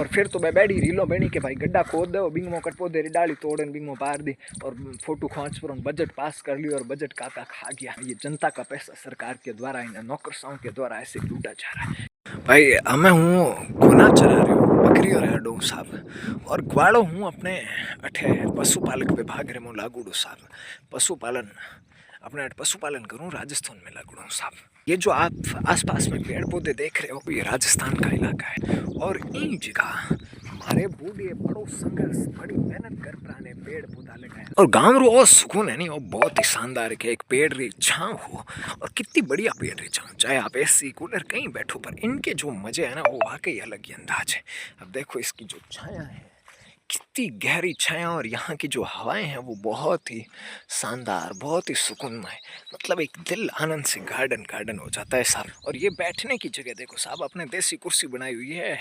और फिर तो बैडी रीलो बनी के भाई गड्ढा खोद दो बिंग मो कट पौधे डाली तोड़न बिंग मो पार दी और फोटो खींच पर बजट पास कर ली और बजट काका खा गया। ये जनता का पैसा सरकार के द्वारा इन नौकरशाहों के द्वारा ऐसे लूटा जा रहा है। भाई मैं हूँ घोना चरा रही हूँ बकरी और हेडो साहब और ग्वाड़ो हूँ अपने अठे पशुपालक विभाग रे मो लागूडो साहब पशुपालन अपने पशुपालन करूँ राजस्थान में लागूडो साहब। ये जो आप आसपास में पेड़ पौधे देख रहे हो ये राजस्थान का इलाका है और इन जगह हमारे बूढ़े बड़ो संघर्ष बड़ी मेहनत कर प्राने पेड़ पौधा लगाए और गांव रो और सुकून है नहीं वो बहुत ही शानदार है कि एक पेड़ री छांव हो और कितनी बढ़िया पेड़ री छांव चाहे आप एसी कूलर कहीं बैठो पर इनके जो मजे है ना वो वाकई अलग ही अंदाज है। अब देखो इसकी जो छाया है कितनी गहरी छाया और यहाँ की जो हवाएं हैं वो बहुत ही शानदार बहुत ही सुकूनमय मतलब एक दिल आनंद से गार्डन गार्डन हो जाता है साहब। और ये बैठने की जगह देखो साहब अपने देसी कुर्सी बनाई हुई है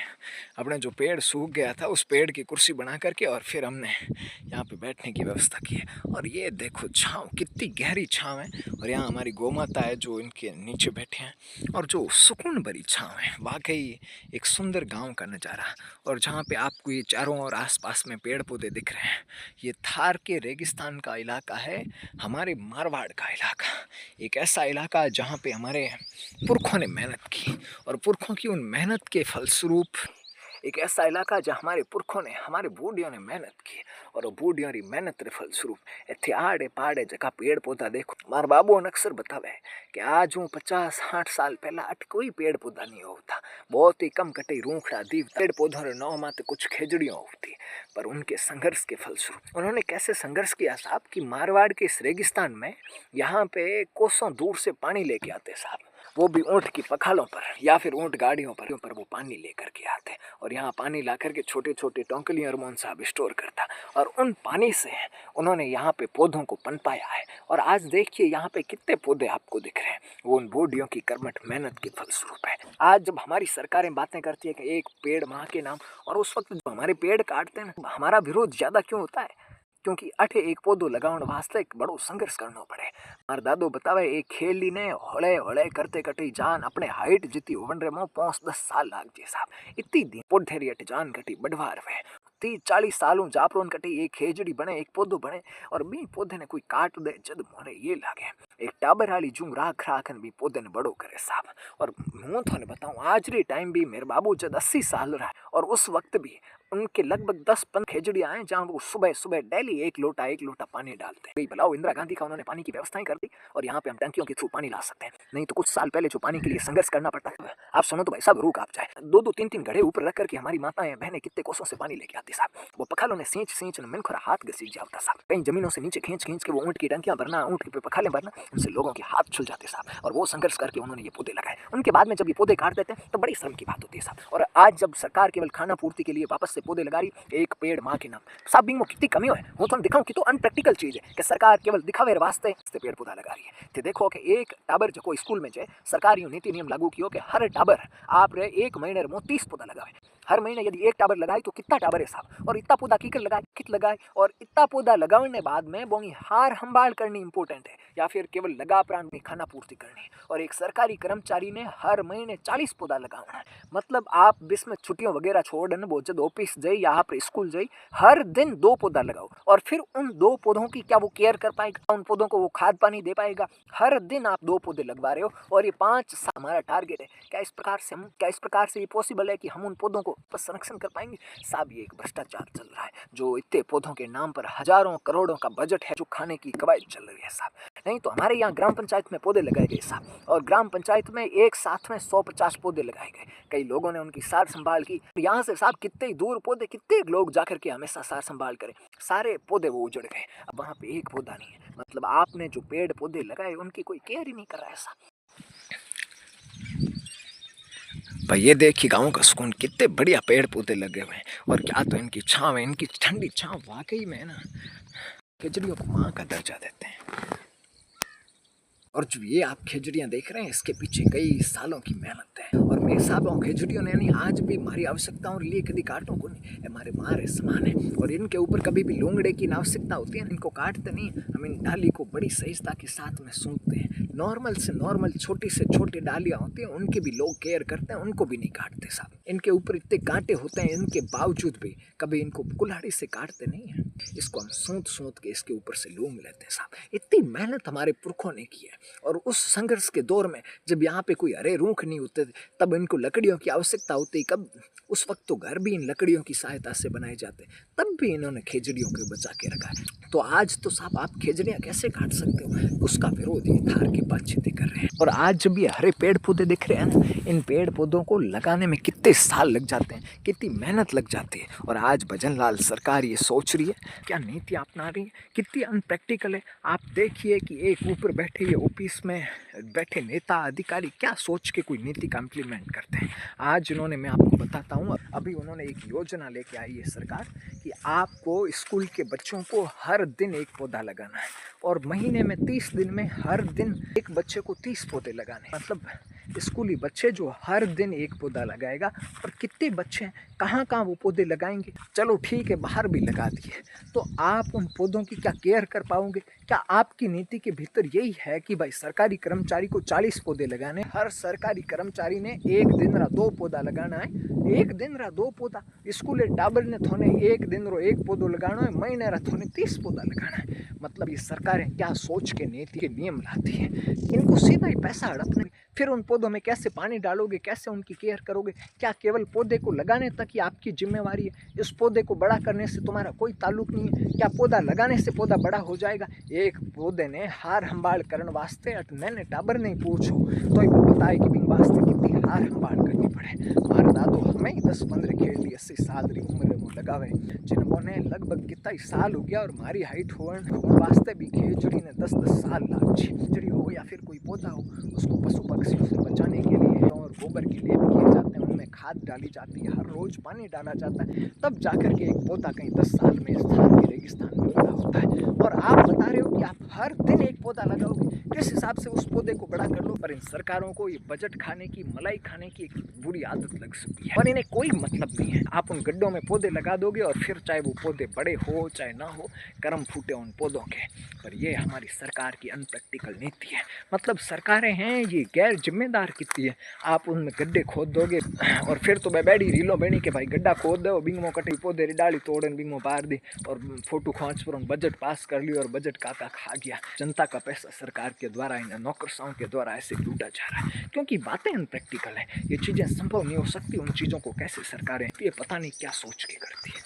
अपने जो पेड़ सूख गया था उस पेड़ की कुर्सी बना करके और फिर हमने यहाँ पे बैठने की व्यवस्था की है। और ये देखो छाँव कितनी गहरी छाँव है और यहाँ हमारी गौ माता है जो इनके नीचे बैठे हैं और जो सुकून भरी छाँव है वाकई एक सुंदर गाँव का नज़ारा। और जहाँ पे आपको ये चारों और आसपास में पेड़ पौधे दिख रहे हैं ये थार के रेगिस्तान का इलाका है हमारे मारवाड़ का इलाका एक ऐसा इलाका जहाँ पे हमारे पुरखों ने मेहनत की और पुरखों की उन मेहनत के फलस्वरूप एक ऐसा इलाका जहाँ हमारे पुरखों ने हमारे बूढ़ियों ने मेहनत की और बूढ़ियों की मेहनत के फलस्वरूप इतने आड़े पाड़े जगह पेड़ पौधा देखो मार बाबू ने अक्सर बतावे कि आज हूँ 50-60 साल पहला अट कोई पेड़ पौधा नहीं होता बहुत ही कम कटे रूखड़ा दीव पेड़ पौधों रे नौ माते कुछ खेजड़ियाँ होती पर उनके संघर्ष के फलस्वरूप उन्होंने कैसे संघर्ष किया साहब कि मारवाड़ के इस रेगिस्तान में यहाँ पे कोसों दूर से पानी लेके आते साहब वो भी ऊँट की पखालों पर या फिर ऊँट गाड़ियों पर वो पानी लेकर के आते और यहाँ पानी ला करके छोटे छोटे टोंकलियों अरमोन साहब स्टोर करता और उन पानी से उन्होंने यहाँ पे पौधों को पनपाया है। और आज देखिए यहाँ पे कितने पौधे आपको दिख रहे हैं वो उन बूढ़ियों की कर्मठ मेहनत के फलस्वरूप है। आज जब हमारी सरकारें बातें करती है कि एक पेड़ माँ के नाम और उस वक्त जब हमारे पेड़ काटते हैं हमारा विरोध ज़्यादा क्यों होता है क्योंकि अठे एक पौधो लगाने वास्ते एक बड़ो संघर्ष करना पड़े। मार दादो बतावे एक खेली ने होले होले करते कटी जान अपने हाइट जीती होवन रे मो 5-10 साल लाग जे साहब इतनी दी पौधेरी अट जान कटी बढ़वार वे 30-40 सालों जापरोन कटी एक खेजड़ी बने एक पौधो बने और बी पौधे ने कोई काट दे जद मोरे ये लागे एक टाबर वाली जूं राख राखन भी पौधे ने बड़ो करे साहब। और हूँ थोने बताऊँ आज रे टाइम भी मेरे बाबू जद 80 साल रहा और उस वक्त भी उनके लगभग 10-15 खेजड़ियाँ आए जहाँ वो सुबह सुबह डेली एक लोटा पानी डालते भलाओ इंदिरा गांधी का उन्होंने पानी की व्यवस्थाएं कर दी और यहाँ पे हम टंकियों के थ्रू पानी ला सकते हैं। नहीं तो कुछ साल पहले जो पानी के लिए संघर्ष करना पड़ता है आप सुनो तो भाई साहब रूह कांप जाए 2-3 घड़े ऊपर रख करके हमारी माताएं बहनें कितने कोसों से पानी लेके आती साहब वो पखालों ने सींच मन खरा हाथ घसीट जाता साहब कहीं जमीनों से नीचे खींच के वो ऊँट की टंकियाँ भरना ऊँट के पखाले भरना उनसे लोगों के हाथ छुल जाते साहब। और वो संघर्ष करके उन्होंने ये पौधे लगाए उनके बाद में जब ये पौधे काट देते हैं तो बड़ी शर्म की बात होती है साहब। और आज जब सरकार केवल खाना पूर्ति के लिए वापस से पौधे लगा रही एक पेड़ माँ के नाम साहब बिंग कितनी कमी है वो तो दिखाऊं कि तो अनप्रैक्टिकल चीज है कि सरकार केवल दिखावे वास्ते पेड़ पौधा लगा रही है। तो देखो कि एक टाबर जो कोई स्कूल में जाए सरकार यूं नीति नियम लागू किया कि हर टाबर आप रे 1 महीने में 30 पौधा लगावे हर महीने यदि एक टाबर लगाए तो कितना टाबर है साहब और इतना पौधा कीकर लगाए कित लगाए और इतना पौधा लगाने बाद में बोंगी हार संभाल करनी इंपॉर्टेंट है या फिर केवल लगा प्राण में खाना पूर्ति करनी है। और एक सरकारी कर्मचारी ने हर महीने 40 पौधा लगाना है मतलब आप बीच में छुट्टियों वगैरह छोड़ने वो जब ऑफिस जाए या आप स्कूल जाए हर दिन 2 पौधा लगाओ और फिर उन 2 पौधों की क्या वो केयर कर पाएगा उन पौधों को वो खाद पानी दे पाएगा। हर दिन आप 2 पौधे लगवा रहे हो और ये 5 साल हमारा टारगेट है। क्या इस प्रकार से ये पॉसिबल है कि हम उन पौधों को संरक्षण कर पाएंगे साहब। ये एक भ्रष्टाचार चल रहा है जो इतने पौधों के नाम पर हजारों करोड़ों का बजट है जो खाने की कवायद चल रही है साहब। नहीं तो हमारे यहाँ ग्राम पंचायत में पौधे लगाए गए साहब और ग्राम पंचायत में एक साथ में 150 पौधे लगाए गए कई लोगों ने उनकी सार संभाल की। यहाँ से साहब कितने दूर पौधे कितने लोग जाकर के हमेशा सार संभाल करें सारे पौधे वो उजड़ गए अब वहाँ पे एक पौधा नहीं है मतलब आपने जो पेड़ पौधे लगाए उनकी कोई केयर ही नहीं कर रहा है साहब। भाई ये देखिए गाँव का सुकून कितने बढ़िया पेड़ पौधे लगे हुए हैं और क्या तो इनकी छाँव है इनकी ठंडी छाँव वाकई में ना खिचड़ियों को माँ का दर्जा देते हैं। और जो ये आप खिचड़ियाँ देख रहे हैं इसके पीछे कई सालों की मेहनत है और मेरे हिसाब से खिचड़ियों ने नहीं आज भी हमारी आवश्यकताओं के लिए कभी काटों को नहीं हमारे मारे समान है और इनके ऊपर कभी भी लोंगड़े की आवश्यकता होती है इनको काटते नहीं हम इन डाली को बड़ी सहजता के साथ में सूंघते हैं नॉर्मल से नॉर्मल छोटी से छोटी डालियाँ होती हैं, उनकी भी लोग केयर करते हैं, उनको भी नहीं काटते साहब। इनके ऊपर इतने कांटे होते हैं, इनके बावजूद भी कभी इनको कुल्हाड़ी से काटते नहीं हैं। इसको हम सूंत के इसके ऊपर से लूम लेते हैं साहब। इतनी मेहनत हमारे पुरखों ने की है। और उस संघर्ष के दौर में जब यहाँ पे कोई हरे रूख नहीं होते तब इनको लकड़ियों की आवश्यकता होती। कब उस वक्त तो घर भी इन लकड़ियों की सहायता से बनाए जाते, तब भी इन्होंने खेजड़ियों को बचा के रखा है। तो आज तो साहब आप खेजड़ियाँ कैसे काट सकते हो, उसका विरोध ये थार के बातचीतें कर रहे हैं। और आज जब ये हरे पेड़ पौधे दिख रहे हैं ना, इन पेड़ पौधों को लगाने में कितने साल लग जाते हैं, कितनी मेहनत लग जाती है। और आज भजन लाल सरकार ये सोच रही है, क्या नीति अपना रही है, कितनी अनप्रैक्टिकल है। आप देखिए कि एक ऊपर बैठे ये ऑफिस में बैठे नेता अधिकारी क्या सोच के कोई नीति का इम्प्लीमेंट करते हैं। आज इन्होंने, मैं आपको बताता हूँ, अभी उन्होंने एक योजना लेके आई है सरकार कि आपको स्कूल के बच्चों को हर दिन एक पौधा लगाना है और महीने में 30 दिन में हर दिन एक बच्चे को 30 पौधे लगाने। मतलब स्कूली बच्चे जो हर दिन एक पौधा लगाएगा। और कितने बच्चे कहाँ कहाँ वो पौधे लगाएंगे। चलो ठीक है, बाहर भी लगा दिए, तो आप उन पौधों की क्या केयर कर पाओगे। क्या आपकी नीति के भीतर यही है कि भाई सरकारी कर्मचारी को 40 पौधे लगाने, हर सरकारी कर्मचारी ने एक दिन रा 2 पौधा लगाना है, एक दिन रा 2 पौधा। स्कूल टाबर ने थोने एक दिन रो 1 पौधो लगाना है, महीने रा थोने 30 पौधा लगाना है। मतलब ये सरकारें क्या सोच के नीति के नियम लाती है। इनको सीधा ही पैसा हड़पने, फिर उन पौधों में कैसे पानी डालोगे, कैसे उनकी केयर करोगे। क्या केवल पौधे को लगाने तक ही आपकी जिम्मेवारी है, इस पौधे को बड़ा करने से तुम्हारा कोई ताल्लुक नहीं है। क्या पौधा लगाने से पौधा बड़ा हो जाएगा। एक पौधे ने हार हंबाल करने वास्ते अटने टाबर नहीं पूछो तो ही वो बताए कि बिंग वास्ते कितनी हार हंबाल करनी पड़े। हमारा दादो हमें ही 10-15 खेल ली 80 साल री उम्र में लगावे, जिन्होंने लगभग कितना ही साल हो गया और हमारी हाइट होने वास्ते भी खेजड़ी ने 10-10 साल लाग। खेजड़ी हो या फिर कोई पौधा हो, उसको पशु पक्षियों से बचाने के लिए और गोबर के लिए किए जाते हैं, उनमें खाद डाली जाती है, हर रोज पानी डाला जाता है, तब जाकर के एक पौधा कहीं 10 साल में स्थान के रेगिस्तान में बड़ा होता है। और आप बता रहे हो कि आप हर दिन एक पौधा लगाओगे, किस हिसाब से उस पौधे को बड़ा कर लो। पर इन सरकारों को ये बजट खाने की, मलाई खाने की एक बुरी आदत लग सकती है और इन्हें कोई मतलब नहीं है। आप उन गड्ढों में पौधे लगा दोगे और फिर चाहे वो पौधे बड़े हो चाहे ना हो, कर्म फूटे उन पौधों के। पर ये हमारी सरकार की अनप्रैक्टिकल नीति है। मतलब सरकारें हैं ये गैर जिम्मेदार कितनी है। आप उनमें गड्ढे खोद दोगे और फिर तो बैठी रीलो बनी के भाई गड्ढा खोद दो, बिंगमो कटी पौधे री डाली तोड़न बिंगमो पार दी और फोटो खींच पर बजट पास कर लिया और बजट काका खा गया। जनता का पैसा सरकार के द्वारा, इन नौकरशाहों के द्वारा ऐसे लूटा जा रहा है, क्योंकि बातें अनप्रैक्टिकल है। ये चीज़ें संभव नहीं हो सकती। उन चीज़ों को कैसे सरकारें, ये पता नहीं क्या सोच के करती है।